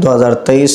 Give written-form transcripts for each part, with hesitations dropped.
2023।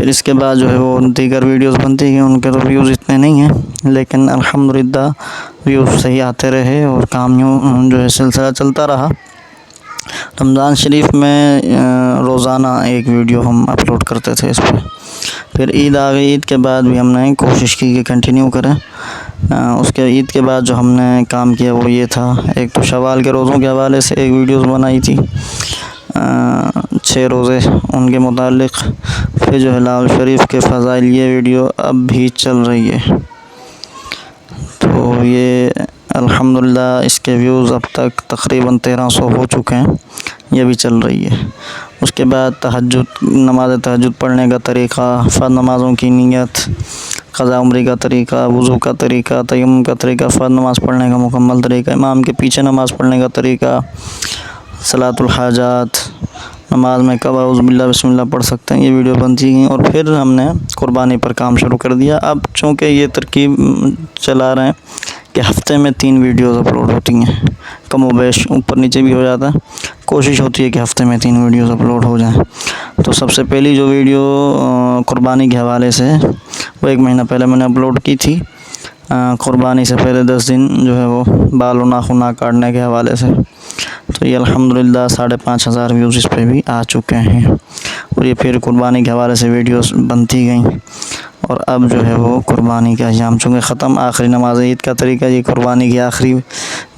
پھر اس کے بعد جو ہے وہ دیگر ویڈیوز بنتی ہیں، ان کے تو ویوز اتنے نہیں ہیں، لیکن الحمدللہ ویوز صحیح آتے رہے اور کام یوں جو ہے سلسلہ چلتا رہا۔ رمضان شریف میں روزانہ ایک ویڈیو ہم اپلوڈ کرتے تھے اس پہ۔ پھر عید آ گئی، عید کے بعد بھی ہم نے کوشش کی کہ کنٹینیو کریں۔ اس کے عید کے بعد جو ہم نے کام کیا وہ یہ تھا، ایک تو شوال کے روزوں کے حوالے سے ایک ویڈیوز بنائی تھی، 6 روزے ان کے متعلق۔ پھر جو ہے لاؤل شریف کے فضائل، یہ ویڈیو اب بھی چل رہی ہے، تو یہ الحمدللہ اس کے ویوز اب تک تقریباً 1300 ہو چکے ہیں، یہ بھی چل رہی ہے۔ اس کے بعد تہجد، نماز تہجد پڑھنے کا طریقہ، فرض نمازوں کی نیت، قضاء عمری کا طریقہ، وضو کا طریقہ، تیمم کا طریقہ، فرض نماز پڑھنے کا مکمل طریقہ، امام کے پیچھے نماز پڑھنے کا طریقہ، صلاۃ الحاجات، نماز میں کب اعوذ باللہ بسم اللہ پڑھ سکتے ہیں، یہ ویڈیو بنتی گئیں۔ اور پھر ہم نے قربانی پر کام شروع کر دیا۔ اب چونکہ یہ ترکیب چلا رہے ہیں کہ ہفتے میں 3 ویڈیوز اپلوڈ ہوتی ہیں، کم و بیش اوپر نیچے بھی ہو جاتا ہے، کوشش ہوتی ہے کہ ہفتے میں 3 ویڈیوز اپلوڈ ہو جائیں۔ تو سب سے پہلی جو ویڈیو قربانی کے حوالے سے وہ 1 مہینہ پہلے میں نے اپلوڈ کی تھی، قربانی سے پہلے 10 دن جو ہے وہ بال و ناخن کاٹنے کے حوالے سے۔ تو یہ الحمدللہ 5500 ویوز اس پہ بھی آ چکے ہیں، اور یہ پھر قربانی کے حوالے سے ویڈیوز بنتی گئیں۔ اور اب جو ہے وہ قربانی کا ایام چونکہ ختم، آخری نماز عید کا طریقہ، یہ قربانی کی آخری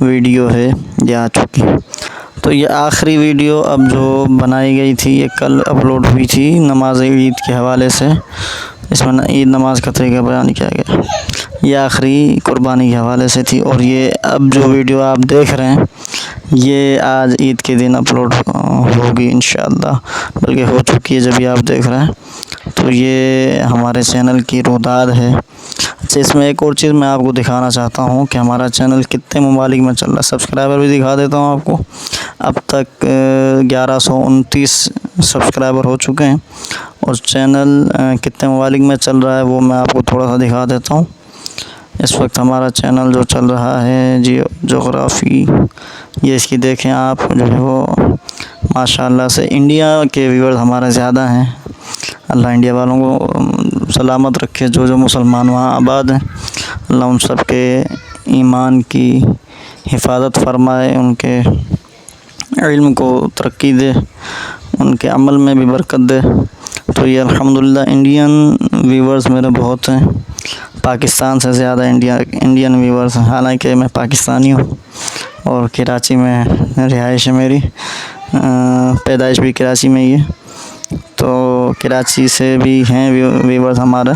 ویڈیو ہے، یہ آ چکی۔ تو یہ آخری ویڈیو اب جو بنائی گئی تھی یہ کل اپلوڈ ہوئی تھی نماز عید کے حوالے سے، اس میں عید نماز کا طریقہ بیان کیا گیا، یہ آخری قربانی کے حوالے سے تھی۔ اور یہ اب جو ویڈیو آپ دیکھ رہے ہیں یہ آج عید کے دن اپلوڈ ہوگی انشاءاللہ، بلکہ ہو چکی ہے جب یہ آپ دیکھ رہے ہیں۔ تو یہ ہمارے چینل کی روداد ہے۔ اچھا، اس میں ایک اور چیز میں آپ کو دکھانا چاہتا ہوں کہ ہمارا چینل کتنے ممالک میں چل رہا ہے، سبسکرائبر بھی دکھا دیتا ہوں آپ کو۔ اب تک 1129 سبسکرائبر ہو چکے ہیں، اور چینل کتنے ممالک میں چل رہا ہے وہ میں آپ کو تھوڑا سا دکھا دیتا ہوں۔ اس وقت ہمارا چینل جو چل رہا ہے جغرافی، یہ اس کی دیکھیں آپ، جو ہے وہ ماشاءاللہ سے انڈیا کے ویورز ہمارے زیادہ ہیں۔ اللہ انڈیا والوں کو سلامت رکھے، جو مسلمان وہاں آباد ہیں، اللہ ان سب کے ایمان کی حفاظت فرمائے، ان کے علم کو ترقی دے، ان کے عمل میں بھی برکت دے۔ تو یہ الحمدللہ انڈین ویورز میرے بہت ہیں، پاکستان سے زیادہ انڈین ویورز ہیں، حالانکہ میں پاکستانی ہوں اور کراچی میں رہائش ہے میری، پیدائش بھی کراچی میں ہی ہے، تو کراچی سے بھی ہیں ویورز ہمارے،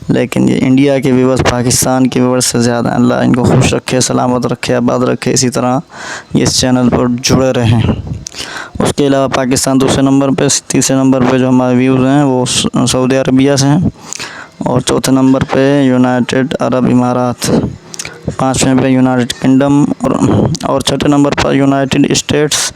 لیکن یہ انڈیا کے ویورز پاکستان کے ویورز سے زیادہ ہیں۔ اللہ ان کو خوش رکھے، سلامت رکھے، آباد رکھے، اسی طرح یہ اس چینل پر جڑے رہیں۔ اس کے علاوہ پاکستان دوسرے نمبر پہ، تیسرے نمبر پہ جو ہمارے ویورز ہیں وہ سعودی عربیہ سے ہیں، اور چوتھے نمبر پہ یونائٹڈ عرب امارات، 5ویں پہ یونائٹڈ کنگڈم، اور چھٹے نمبر پر یونائٹڈ اسٹیٹس،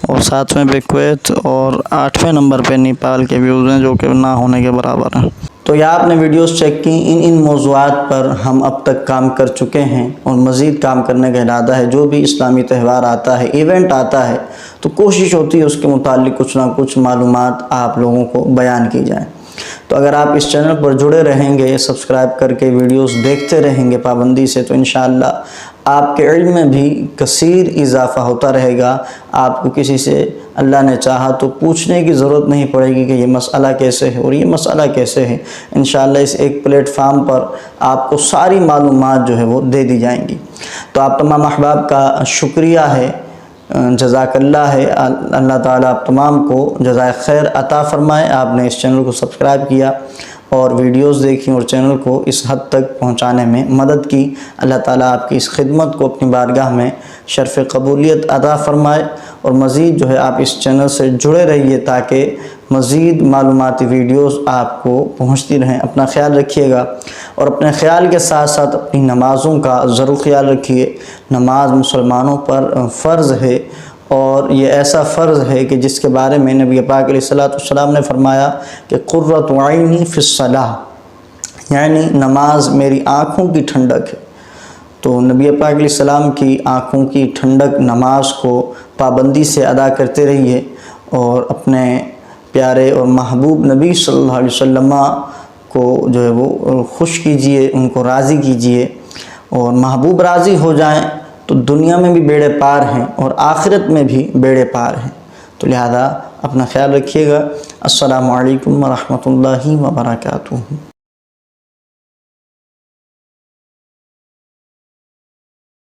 اور 7ویں پہ کویت، اور 8ویں نمبر پہ نیپال کے ویوز ہیں، جو کہ نہ ہونے کے برابر ہیں۔ تو یہ آپ نے ویڈیوز چیک کی، ان موضوعات پر ہم اب تک کام کر چکے ہیں، اور مزید کام کرنے کا ارادہ ہے۔ جو بھی اسلامی تہوار آتا ہے، ایونٹ آتا ہے، تو کوشش ہوتی ہے اس کے متعلق کچھ نہ کچھ معلومات آپ لوگوں کو بیان کی جائیں۔ تو اگر آپ اس چینل پر جڑے رہیں گے، سبسکرائب کر کے ویڈیوز دیکھتے رہیں گے پابندی سے، تو انشاءاللہ آپ کے علم میں بھی کثیر اضافہ ہوتا رہے گا۔ آپ کو کسی سے اللہ نے چاہا تو پوچھنے کی ضرورت نہیں پڑے گی کہ یہ مسئلہ کیسے ہے اور یہ مسئلہ کیسے ہے۔ انشاءاللہ اس ایک پلیٹ فارم پر آپ کو ساری معلومات جو ہے وہ دے دی جائیں گی۔ تو آپ تمام احباب کا شکریہ ہے، جزاک اللہ ہے، اللہ تعالیٰ آپ تمام کو جزائے خیر عطا فرمائے۔ آپ نے اس چینل کو سبسکرائب کیا اور ویڈیوز دیکھی اور چینل کو اس حد تک پہنچانے میں مدد کی۔ اللہ تعالیٰ آپ کی اس خدمت کو اپنی بارگاہ میں شرف قبولیت عطا فرمائے، اور مزید جو ہے آپ اس چینل سے جڑے رہیے تاکہ مزید معلوماتی ویڈیوز آپ کو پہنچتی رہیں۔ اپنا خیال رکھیے گا، اور اپنے خیال کے ساتھ ساتھ اپنی نمازوں کا ضرور خیال رکھیے۔ نماز مسلمانوں پر فرض ہے، اور یہ ایسا فرض ہے کہ جس کے بارے میں نبی پاک علیہ السلام نے فرمایا کہ قرۃ عینی فی الصلاۃ، یعنی نماز میری آنکھوں کی ٹھنڈک ہے۔ تو نبی پاک علیہ السلام کی آنکھوں کی ٹھنڈک نماز کو پابندی سے ادا کرتے رہیے، اور اپنے پیارے اور محبوب نبی صلی اللہ علیہ وسلم کو جو ہے وہ خوش کیجئے، ان کو راضی کیجئے، اور محبوب راضی ہو جائیں تو دنیا میں بھی بیڑے پار ہیں اور آخرت میں بھی بیڑے پار ہیں۔ تو لہذا اپنا خیال رکھیے گا۔ السلام علیکم ورحمۃ اللہ وبرکاتہ۔